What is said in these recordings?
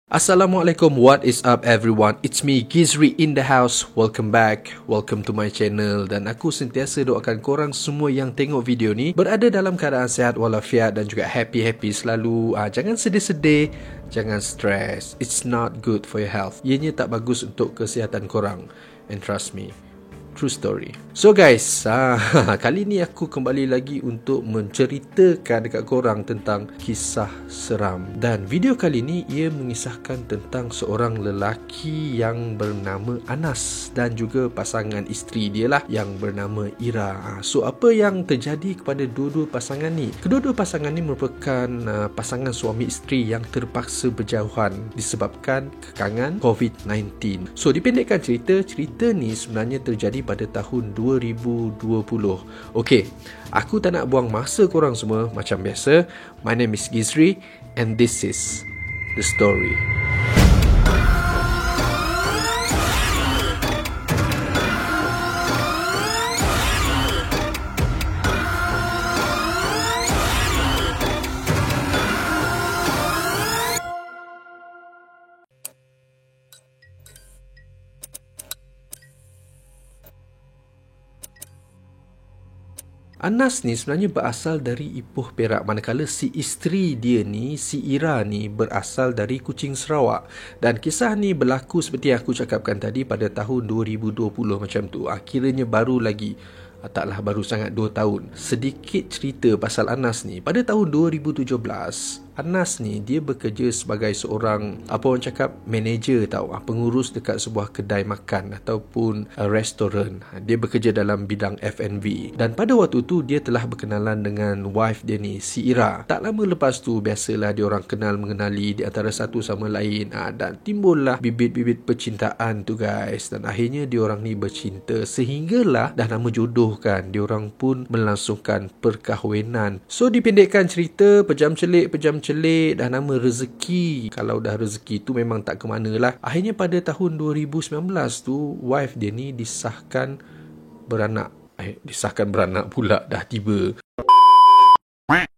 Assalamualaikum, what is up everyone? It's me, Gizri in the house. Welcome back, welcome to my channel. Dan aku sentiasa doakan korang semua yang tengok video ni berada dalam keadaan sihat walafiat dan juga happy-happy selalu. Jangan sedih-sedih, jangan stress. It's not good for your health. Ianya tak bagus untuk kesihatan korang. And trust me, true story. So guys, kali ni aku kembali lagi untuk menceritakan dekat korang tentang kisah seram. Dan video kali ni ia mengisahkan tentang seorang lelaki yang bernama Anas dan juga pasangan isteri dia lah yang bernama Ira. So apa yang terjadi kepada dua-dua pasangan ni? Kedua-dua pasangan ni merupakan pasangan suami isteri yang terpaksa berjauhan disebabkan kekangan COVID-19. So dipendekkan cerita ni sebenarnya terjadi pada tahun 2020. Okey, aku tak nak buang masa korang semua. Macam biasa, my name is Gizri and this is the story. Anas ni sebenarnya berasal dari Ipoh, Perak, manakala si isteri dia ni, si Ira ni berasal dari Kuching, Sarawak. Dan kisah ni berlaku seperti yang aku cakapkan tadi pada tahun 2020 macam tu. Kiranya baru lagi, taklah baru sangat 2 tahun. Sedikit cerita pasal Anas ni. Pada tahun 2017, Anas ni dia bekerja sebagai seorang, apa orang cakap, manager tau, pengurus dekat sebuah kedai makan ataupun restoran. Dia bekerja dalam bidang F&B. Dan pada waktu tu dia telah berkenalan dengan wife dia ni, si Ira. Tak lama lepas tu, biasalah dia orang kenal mengenali di antara satu sama lain. Dan timbullah bibit-bibit percintaan tu guys. Dan akhirnya dia orang ni bercinta sehinggalah dah nama jodoh kan, dia orang pun melangsungkan perkahwinan. So dipendekkan cerita, pejam celik dah nama rezeki. Kalau dah rezeki tu memang tak ke mana lah. Akhirnya pada tahun 2019 tu, wife dia ni disahkan beranak. Disahkan beranak pula, dah tiba.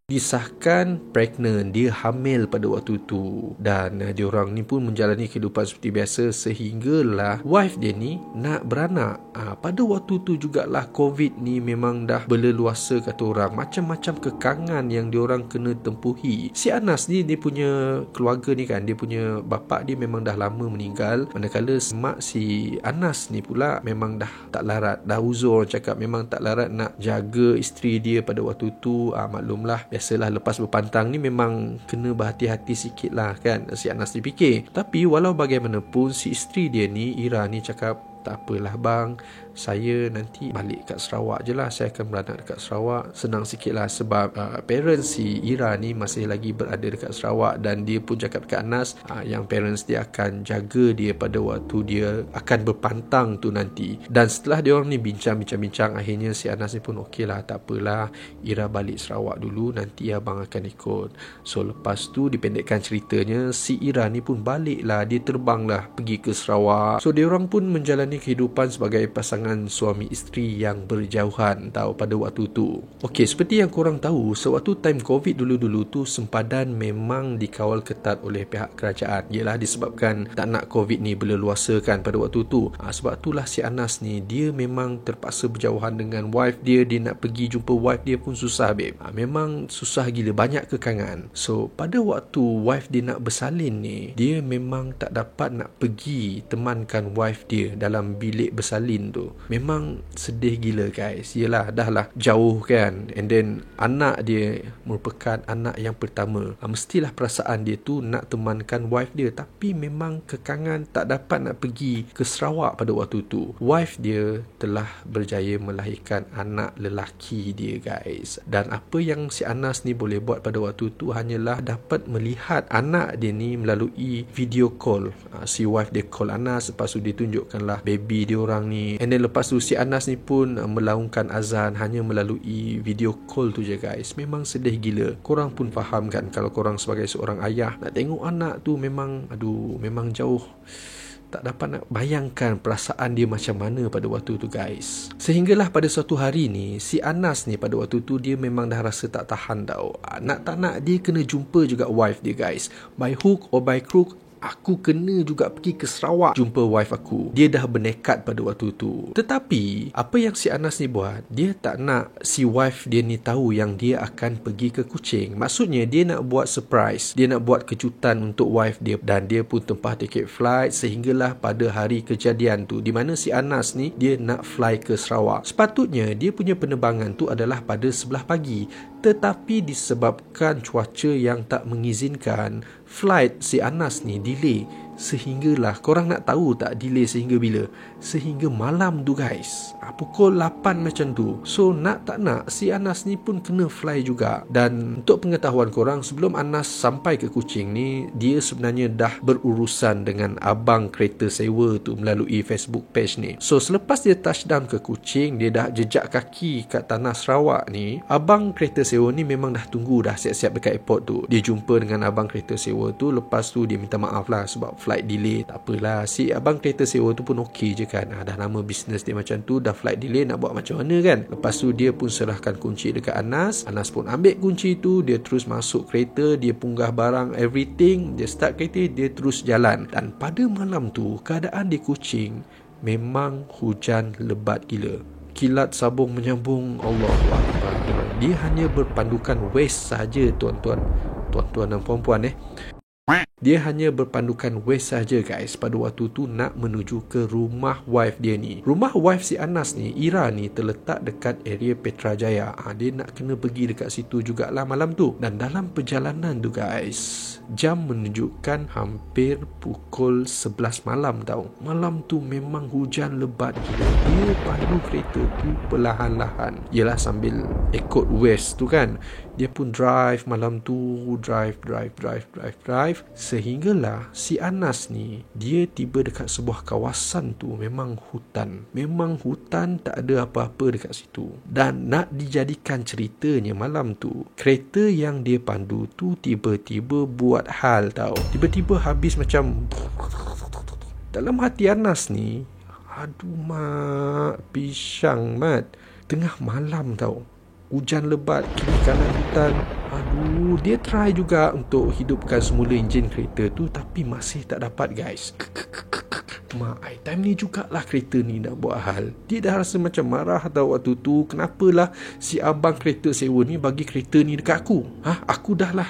Disahkan pregnant, dia hamil pada waktu tu. Dan diorang ni pun menjalani kehidupan seperti biasa sehinggalah wife dia ni nak beranak. Pada waktu tu jugalah COVID ni memang dah berleluasa kata orang. Macam-macam kekangan yang diorang kena tempuhi. Si Anas ni, dia punya keluarga ni kan, dia punya bapa dia memang dah lama meninggal. Manakala mak si Anas ni pula memang dah tak larat, dah uzur orang cakap, memang tak larat nak jaga isteri dia pada waktu tu. Maklumlah, biasalah lepas berpantang ni memang kena berhati-hati sikit lah kan, si Anas dipikir. Tapi walau bagaimanapun, si isteri dia ni, Ira ni, cakap, tak apalah bang, saya nanti balik kat Sarawak je lah. Saya akan beranak dekat Sarawak. Senang sikit lah sebab parents si Ira ni masih lagi berada dekat Sarawak. Dan dia pun cakap dekat Anas yang parents dia akan jaga dia pada waktu dia akan berpantang tu nanti. Dan setelah dia orang ni bincang-bincang, akhirnya si Anas ni pun okey lah, tak apalah, Ira balik Sarawak dulu, nanti abang akan ikut. So lepas tu dipendekkan ceritanya, si Ira ni pun balik lah, dia terbang lah pergi ke Sarawak. So dia orang pun menjalani kehidupan sebagai pasangan suami isteri yang berjauhan tahu pada waktu tu. Okey, seperti yang korang tahu, sewaktu time COVID dulu-dulu tu, sempadan memang dikawal ketat oleh pihak kerajaan. Ialah disebabkan tak nak COVID ni berleluasa kan pada waktu tu. Sebab itulah si Anas ni, dia memang terpaksa berjauhan dengan wife dia. Dia nak pergi jumpa wife dia pun susah babe. Memang susah gila, banyak kekangan. So pada waktu wife dia nak bersalin ni, dia memang tak dapat nak pergi temankan wife dia dalam bilik bersalin tu. Memang sedih gila guys. Yelah, dah lah jauh kan. And then anak dia merupakan anak yang pertama. Mestilah perasaan dia tu nak temankan wife dia. Tapi memang kekangan tak dapat nak pergi ke Sarawak pada waktu tu. Wife dia telah berjaya melahirkan anak lelaki dia guys. Dan apa yang si Anas ni boleh buat pada waktu tu hanyalah dapat melihat anak dia ni melalui video call. Si wife dia call Anas, lepas tu dia tunjukkanlah baby dia orang ni. And then lepas tu si Anas ni pun melaungkan azan hanya melalui video call tu je guys. Memang sedih gila. Korang pun faham kan, kalau korang sebagai seorang ayah nak tengok anak tu memang memang jauh. Tak dapat nak bayangkan perasaan dia macam mana pada waktu tu guys. Sehinggalah pada suatu hari ni, si Anas ni pada waktu tu dia memang dah rasa tak tahan tau. Nak tak nak dia kena jumpa juga wife dia guys. By hook or by crook, Aku kena juga pergi ke Sarawak jumpa wife aku. Dia dah bernekat pada waktu tu. Tetapi apa yang si Anas ni buat, dia tak nak si wife dia ni tahu yang dia akan pergi ke Kuching. Maksudnya dia nak buat surprise, dia nak buat kejutan untuk wife dia, dan dia pun tempah tiket flight sehinggalah pada hari kejadian tu, di mana si Anas ni dia nak fly ke Sarawak. Sepatutnya dia punya penerbangan tu adalah pada 11 pagi, tetapi disebabkan cuaca yang tak mengizinkan, flight si Anas ni delay. Sehinggalah, korang nak tahu tak delay sehingga bila? Sehingga malam tu guys, pukul 8 macam tu. So nak tak nak, si Anas ni pun kena fly juga. Dan untuk pengetahuan korang, sebelum Anas sampai ke Kuching ni, dia sebenarnya dah berurusan dengan abang kereta sewa tu melalui Facebook page ni. So selepas dia touchdown ke Kuching, dia dah jejak kaki kat tanah Sarawak ni, abang kereta sewa ni memang dah tunggu, dah siap-siap dekat airport tu. Dia jumpa dengan abang kereta sewa tu, lepas tu dia minta maaf lah sebab flight delay. Tak apalah, si abang kereta sewa tu pun okey je kan. Dah nama bisnes dia macam tu, dah flight delay, nak buat macam mana kan. Lepas tu dia pun serahkan kunci dekat Anas. Anas pun ambil kunci tu, dia terus masuk kereta, dia punggah barang everything, dia start kereta, dia terus jalan. Dan pada malam tu, keadaan di Kuching memang hujan lebat gila. Kilat sabung menyambung, Allahuakbar. Dia hanya berpandukan west sahaja tuan-tuan dan puan-puan. Dia hanya berpandukan west saja guys pada waktu tu nak menuju ke rumah wife dia ni. Rumah wife si Anas ni, Ira ni, terletak dekat area Petrajaya. Dia nak kena pergi dekat situ jugalah malam tu. Dan dalam perjalanan tu guys, jam menunjukkan hampir pukul 11 malam tau. Malam tu memang hujan lebat gila. Dia pandu kereta tu perlahan-lahan. Yelah sambil ikut west tu kan. Dia pun drive malam tu, drive. Sehinggalah si Anas ni, dia tiba dekat sebuah kawasan tu, memang hutan. Memang hutan, tak ada apa-apa dekat situ. Dan nak dijadikan ceritanya, malam tu kereta yang dia pandu tu tiba-tiba buat hal tau. Tiba-tiba habis macam. Dalam hati Anas ni, aduh mak, pisang mat. Tengah malam tau, hujan lebat, kiri kanan hutan. Aduh, dia try juga untuk hidupkan semula enjin kereta tu, tapi masih tak dapat guys. Mak, time ni jugalah kereta ni nak buat hal. Dia dah rasa macam marah tau waktu tu. Kenapalah si abang kereta sewa ni bagi kereta ni dekat aku? Aku dah lah.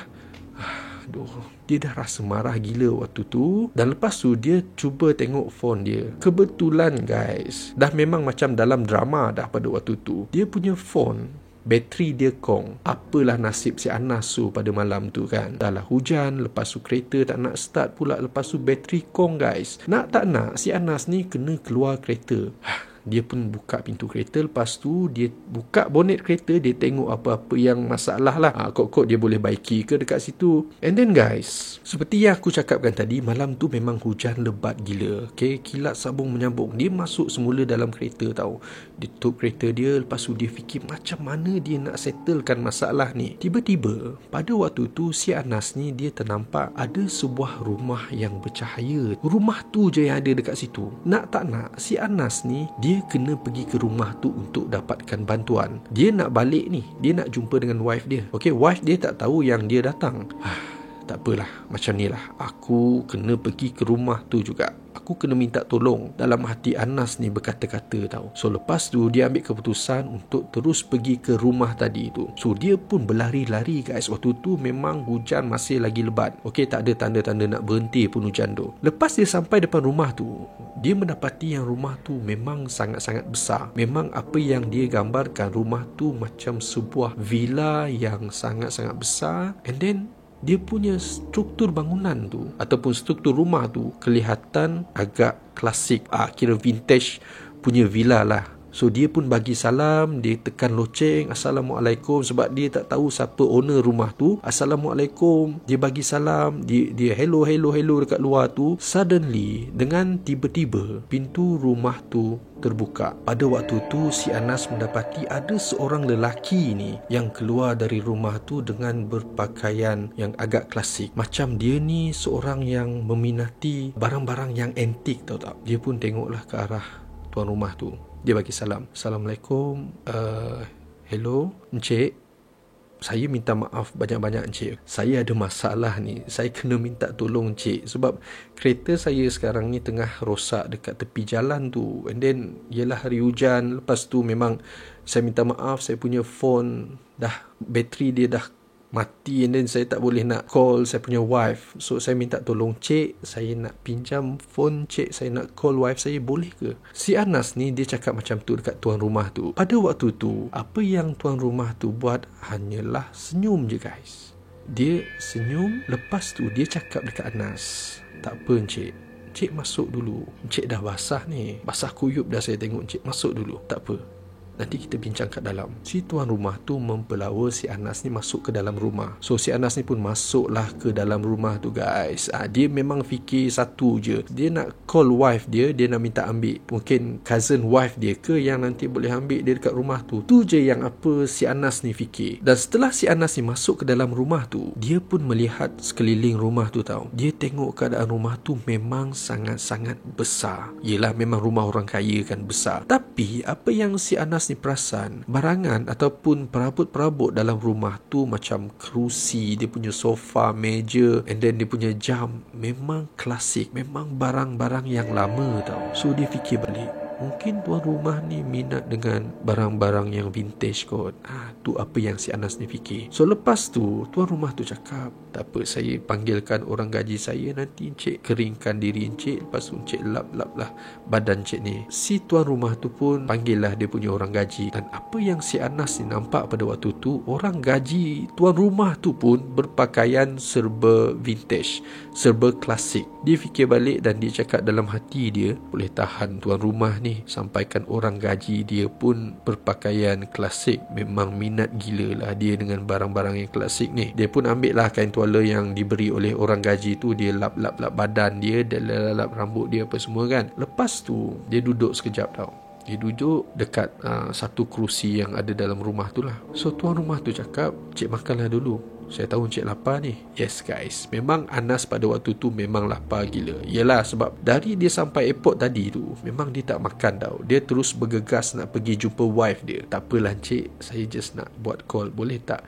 Aduh, dia dah rasa marah gila waktu tu. Dan lepas tu dia cuba tengok phone dia. Kebetulan guys, dah memang macam dalam drama dah pada waktu tu. Dia punya phone, bateri dia kong. Apalah nasib si Anas tu pada malam tu kan. Dah lah hujan, lepas tu kereta tak nak start pula, lepas tu bateri kong guys. Nak tak nak, si Anas ni kena keluar kereta. Dia pun buka pintu kereta. Lepas tu dia buka bonet kereta. Dia tengok apa-apa yang masalah lah. Kok-kok dia boleh baiki ke dekat situ. And then guys, seperti yang aku cakapkan tadi, malam tu memang hujan lebat gila. Okay, kilat sabung menyambung. Dia masuk semula dalam kereta tau. Dia tutup kereta dia. Lepas tu dia fikir macam mana dia nak settlekan masalah ni. Tiba-tiba pada waktu tu si Anas ni, dia ternampak ada sebuah rumah yang bercahaya. Rumah tu je yang ada dekat situ. Nak tak nak, si Anas ni, dia kena pergi ke rumah tu untuk dapatkan bantuan. Dia nak balik ni, dia nak jumpa dengan wife dia. Okay, wife dia tak tahu yang dia datang. Tak apalah, macam ni lah, aku kena pergi ke rumah tu juga. Aku kena minta tolong. Dalam hati Anas ni berkata-kata tau. So lepas tu dia ambil keputusan untuk terus pergi ke rumah tadi tu. So dia pun berlari-lari guys. Waktu tu memang hujan masih lagi lebat. Okay, tak ada tanda-tanda nak berhenti pun hujan tu. Lepas dia sampai depan rumah tu, dia mendapati yang rumah tu memang sangat-sangat besar. Memang apa yang dia gambarkan, rumah tu macam sebuah villa yang sangat-sangat besar. And then dia punya struktur bangunan tu ataupun struktur rumah tu kelihatan agak klasik, kira vintage punya villa lah. So dia pun bagi salam, dia tekan loceng, Assalamualaikum, sebab dia tak tahu siapa owner rumah tu. Assalamualaikum, dia bagi salam, dia hello dekat luar tu. Suddenly, dengan tiba-tiba, pintu rumah tu terbuka. Pada waktu tu si Anas mendapati ada seorang lelaki ni yang keluar dari rumah tu dengan berpakaian yang agak klasik. Macam dia ni seorang yang meminati barang-barang yang antik, tahu tak? Dia pun tengoklah ke arah tuan rumah tu. Dia bagi salam. Assalamualaikum. Hello, Encik. saya minta maaf banyak-banyak Encik. Saya ada masalah ni. Saya kena minta tolong Encik. Sebab kereta saya sekarang ni tengah rosak dekat tepi jalan tu. And then, yelah hari hujan. Lepas tu memang saya minta maaf. Saya punya phone bateri dia dah mati, and then saya tak boleh nak call saya punya wife. So saya minta tolong Cik, saya nak pinjam phone Cik, saya nak call wife saya, boleh ke? Si Anas ni dia cakap macam tu dekat tuan rumah tu. Pada waktu tu, apa yang tuan rumah tu buat hanyalah senyum je guys. Dia senyum, lepas tu dia cakap dekat Anas, tak apa Encik, Encik masuk dulu, Encik dah basah ni, basah kuyup dah saya tengok Encik, masuk dulu, tak apa, nanti kita bincang kat dalam. Si tuan rumah tu mempelawa si Anas ni masuk ke dalam rumah. So si Anas ni pun masuklah ke dalam rumah tu guys. Dia memang fikir satu je. Dia nak call wife dia, dia nak minta ambil. Mungkin cousin wife dia ke yang nanti boleh ambil dia dekat rumah tu. Tu je yang apa si Anas ni fikir. Dan setelah si Anas ni masuk ke dalam rumah tu, dia pun melihat sekeliling rumah tu tau. Dia tengok keadaan rumah tu memang sangat-sangat besar. Yelah memang rumah orang kaya kan besar. Tapi apa yang si Anas ni perasan, barangan ataupun perabot-perabot dalam rumah tu macam kerusi, dia punya sofa, meja, and then dia punya jam memang klasik, memang barang-barang yang lama tau. So dia fikir balik, mungkin tuan rumah ni minat dengan barang-barang yang vintage kot. Tu apa yang si Anas ni fikir. So lepas tu tuan rumah tu cakap, tak apa, saya panggilkan orang gaji saya, nanti Encik keringkan diri Encik, lepas tu Encik lap-lap lah badan Encik ni. Si tuan rumah tu pun panggil lah dia punya orang gaji. Dan apa yang si Anas ni nampak pada waktu tu, orang gaji tuan rumah tu pun berpakaian serba vintage, serba klasik. Dia fikir balik dan dia cakap dalam hati dia, boleh tahan tuan rumah ni sampaikan orang gaji dia pun berpakaian klasik. Memang minat gila lah dia dengan barang-barang yang klasik ni. Dia pun ambil lah kain tuala yang diberi oleh orang gaji tu, dia lap-lap badan dia, dia lap rambut dia apa semua kan. Lepas tu dia duduk sekejap tau. Dia duduk dekat satu kerusi yang ada dalam rumah tu lah. So tuan rumah tu cakap, Cik makanlah dulu, saya tahu Encik lapar ni. Yes guys, memang Anas pada waktu tu memang lapar gila. Yelah sebab dari dia sampai airport tadi tu, memang dia tak makan tau. Dia terus bergegas nak pergi jumpa wife dia. Tak apalah Encik, saya just nak buat call, boleh tak?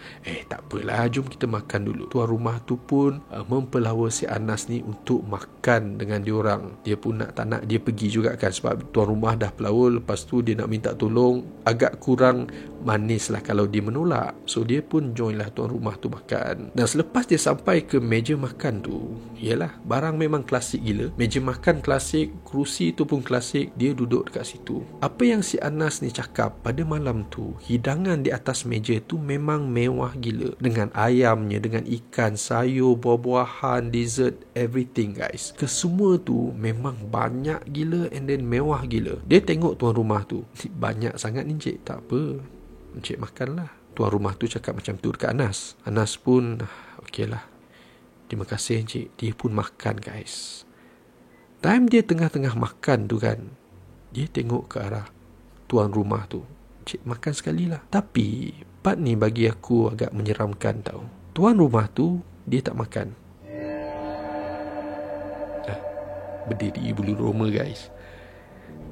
Tak apalah, jom kita makan dulu. Tuan rumah tu pun mempelawa si Anas ni untuk makan dengan diorang. Dia pun tak nak dia pergi juga kan, sebab tuan rumah dah pelawa, lepas tu dia nak minta tolong, agak kurang manis lah kalau dia menolak. So dia pun join lah tuan rumah tu makan. Dan selepas dia sampai ke meja makan tu, yelah barang memang klasik gila. Meja makan klasik, kerusi tu pun klasik, dia duduk dekat situ. Apa yang si Anas ni cakap pada malam tu, hidangan di atas meja tu memang mewah gila. Dengan ayamnya, dengan ikan, sayur, buah-buahan, dessert, everything guys. Kesemua tu memang banyak gila and then mewah gila. Dia tengok tuan rumah tu, banyak sangat ni Encik. Tak apa, Encik makanlah. Tuan rumah tu cakap macam tu dekat Anas. Anas pun, okey lah, terima kasih Encik. Dia pun makan guys. Time dia tengah-tengah makan tu kan, dia tengok ke arah tuan rumah tu. Encik makan sekali lah. Tapi part ni bagi aku agak menyeramkan tau. Tuan rumah tu dia tak makan. Berdiri bulu roma guys.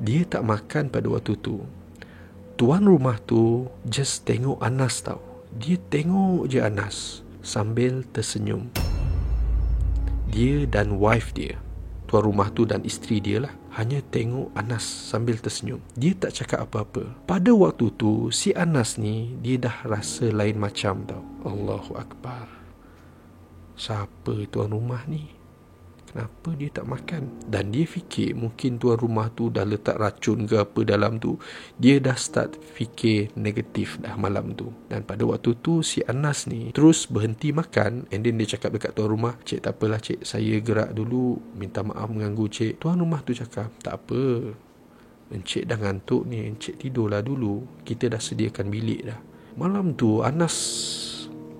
Dia tak makan pada waktu tu. Tuan rumah tu just tengok Anas tau. Dia tengok je Anas sambil tersenyum. Dia dan wife dia, tuan rumah tu dan isteri dia lah, hanya tengok Anas sambil tersenyum. Dia tak cakap apa-apa. Pada waktu tu si Anas ni, dia dah rasa lain macam tau. Allahu Akbar. Siapa tuan rumah ni? Kenapa dia tak makan? Dan dia fikir mungkin tuan rumah tu dah letak racun ke apa dalam tu. Dia dah start fikir negatif dah malam tu. Dan pada waktu tu si Anas ni terus berhenti makan. And then dia cakap dekat tuan rumah, Cik tak apalah Cik, saya gerak dulu, minta maaf mengganggu Cik. Tuan rumah tu cakap, tak apa, Encik dah ngantuk ni, Encik tidurlah dulu, kita dah sediakan bilik dah. Malam tu Anas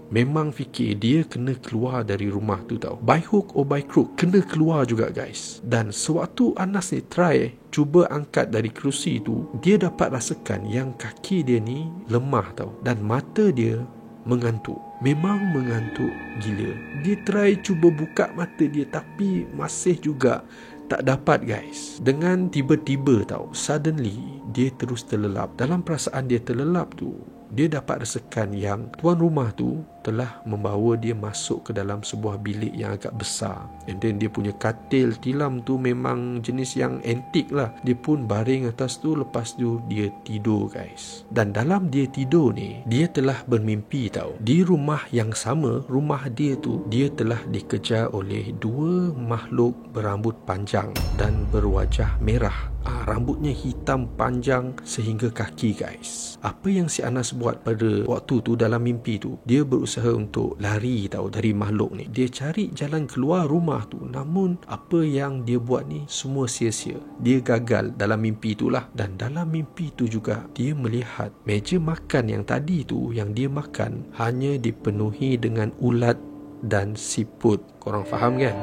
memang fikir dia kena keluar dari rumah tu tau. By hook or by crook, kena keluar juga guys. Dan sewaktu Anas ni try cuba angkat dari kerusi tu, dia dapat rasakan yang kaki dia ni lemah tau. Dan mata dia mengantuk. Memang mengantuk gila. Dia try cuba buka mata dia, tapi masih juga tak dapat guys. Dengan tiba-tiba tau, suddenly dia terus terlelap. Dalam perasaan dia terlelap tu, dia dapat rasakan yang tuan rumah tu telah membawa dia masuk ke dalam sebuah bilik yang agak besar. And then dia punya katil tilam tu memang jenis yang antik lah. Dia pun baring atas tu, lepas tu dia tidur guys. Dan dalam dia tidur ni, dia telah bermimpi tau. Di rumah yang sama, rumah dia tu, dia telah dikejar oleh dua makhluk berambut panjang dan berwajah merah. Rambutnya hitam panjang sehingga kaki guys. Apa yang si Anas buat pada waktu tu dalam mimpi tu, dia berusaha untuk lari tahu dari makhluk ni. Dia cari jalan keluar rumah tu, namun apa yang dia buat ni semua sia-sia. Dia gagal dalam mimpi itulah. Dan dalam mimpi tu juga dia melihat meja makan yang tadi tu yang dia makan hanya dipenuhi dengan ulat dan siput. Korang faham kan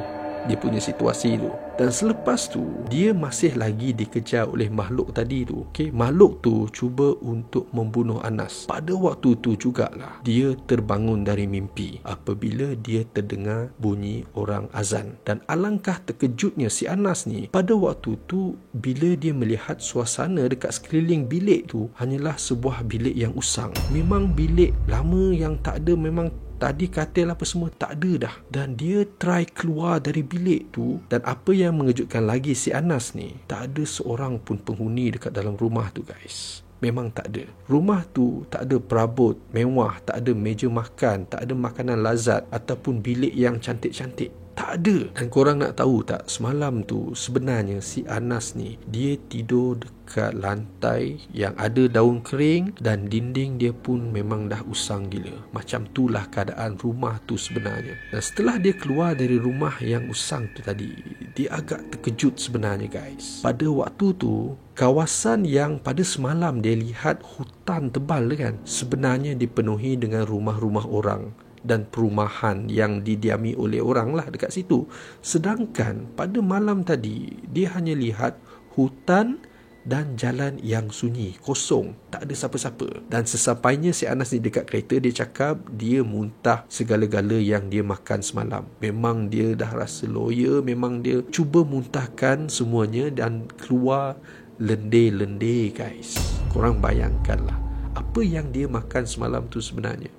dia punya situasi tu? Dan selepas tu dia masih lagi dikejar oleh makhluk tadi tu. Okay? Makhluk tu cuba untuk membunuh Anas. Pada waktu tu jugalah dia terbangun dari mimpi apabila dia terdengar bunyi orang azan. Dan alangkah terkejutnya si Anas ni pada waktu tu bila dia melihat suasana dekat sekeliling bilik tu hanyalah sebuah bilik yang usang. Memang bilik lama yang tak ada, memang tadi katil apa semua tak ada dah. Dan dia try keluar dari bilik tu, dan apa yang mengejutkan lagi si Anas ni, tak ada seorang pun penghuni dekat dalam rumah tu guys. Memang tak ada. Rumah tu tak ada perabot mewah, tak ada meja makan, tak ada makanan lazat ataupun bilik yang cantik-cantik. Tak ada. Dan korang nak tahu tak, semalam tu sebenarnya si Anas ni dia tidur dekat lantai yang ada daun kering dan dinding dia pun memang dah usang gila. Macam itulah keadaan rumah tu sebenarnya. Dan setelah dia keluar dari rumah yang usang tu tadi, dia agak terkejut sebenarnya guys. Pada waktu tu kawasan yang pada semalam dia lihat hutan tebal kan, sebenarnya dipenuhi dengan rumah-rumah orang dan perumahan yang didiami oleh orang lah dekat situ. Sedangkan pada malam tadi dia hanya lihat hutan dan jalan yang sunyi, kosong, tak ada siapa-siapa. Dan sesampainya si Anas ni dekat kereta, dia cakap dia muntah segala-gala yang dia makan semalam. Memang dia dah rasa loya, memang dia cuba muntahkan semuanya dan keluar lendir-lendir guys. Korang bayangkanlah apa yang dia makan semalam tu sebenarnya.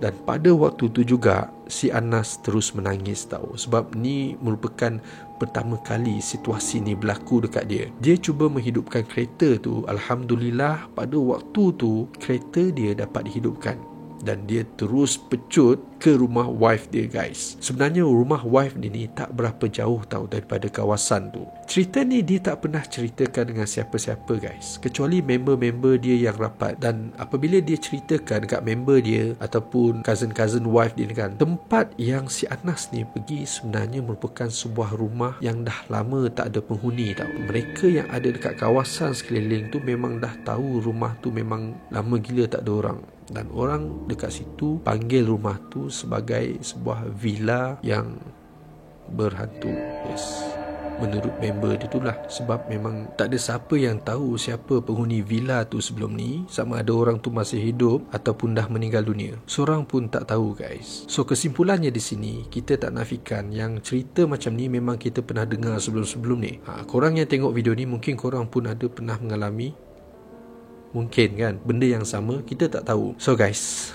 Dan pada waktu tu juga si Anas terus menangis tahu. Sebab ni merupakan pertama kali situasi ni berlaku dekat dia. Dia cuba menghidupkan kereta tu. Alhamdulillah pada waktu tu kereta dia dapat dihidupkan. Dan dia terus pecut ke rumah wife dia guys. Sebenarnya rumah wife dia ni tak berapa jauh tahu daripada kawasan tu. Cerita ni dia tak pernah ceritakan dengan siapa-siapa guys, kecuali member-member dia yang rapat. Dan apabila dia ceritakan dekat member dia ataupun cousin-cousin wife dia kan, tempat yang si Anas ni pergi sebenarnya merupakan sebuah rumah yang dah lama tak ada penghuni tahu. Mereka yang ada dekat kawasan sekeliling tu memang dah tahu rumah tu memang lama gila tak ada orang. Dan orang dekat situ panggil rumah tu sebagai sebuah villa yang berhantu. Yes, menurut member dia tu lah. Sebab memang tak ada siapa yang tahu siapa penghuni villa tu sebelum ni, sama ada orang tu masih hidup ataupun dah meninggal dunia. Seorang pun tak tahu guys. So kesimpulannya di sini, kita tak nafikan yang cerita macam ni memang kita pernah dengar sebelum-sebelum ni. Korang yang tengok video ni mungkin korang pun ada pernah mengalami, mungkin kan, benda yang sama, kita tak tahu. So guys,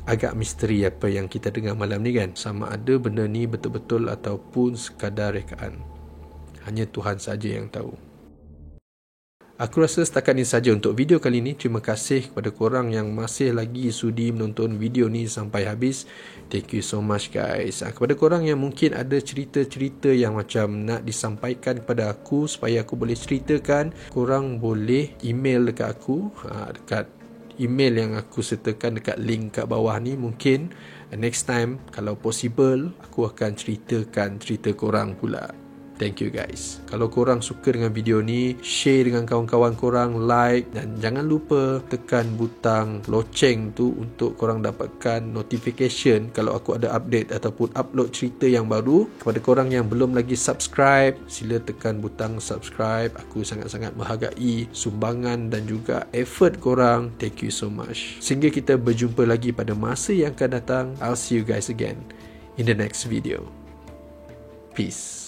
agak misteri apa yang kita dengar malam ni kan. Sama ada benda ni betul-betul ataupun sekadar rekaan. Hanya Tuhan saja yang tahu. Aku rasa setakat ini saja untuk video kali ini. Terima kasih kepada korang yang masih lagi sudi menonton video ni sampai habis. Thank you so much guys. Kepada korang yang mungkin ada cerita-cerita yang macam nak disampaikan kepada aku supaya aku boleh ceritakan, korang boleh email dekat aku, dekat email yang aku sertakan dekat link kat bawah ni. Mungkin next time kalau possible aku akan ceritakan cerita korang pula. Thank you guys. Kalau korang suka dengan video ni, share dengan kawan-kawan korang, like, dan jangan lupa tekan butang loceng tu untuk korang dapatkan notification kalau aku ada update ataupun upload cerita yang baru. Kepada korang yang belum lagi subscribe, sila tekan butang subscribe. Aku sangat-sangat menghargai sumbangan dan juga effort korang. Thank you so much. Sehingga kita berjumpa lagi pada masa yang akan datang. I'll see you guys again in the next video. Peace.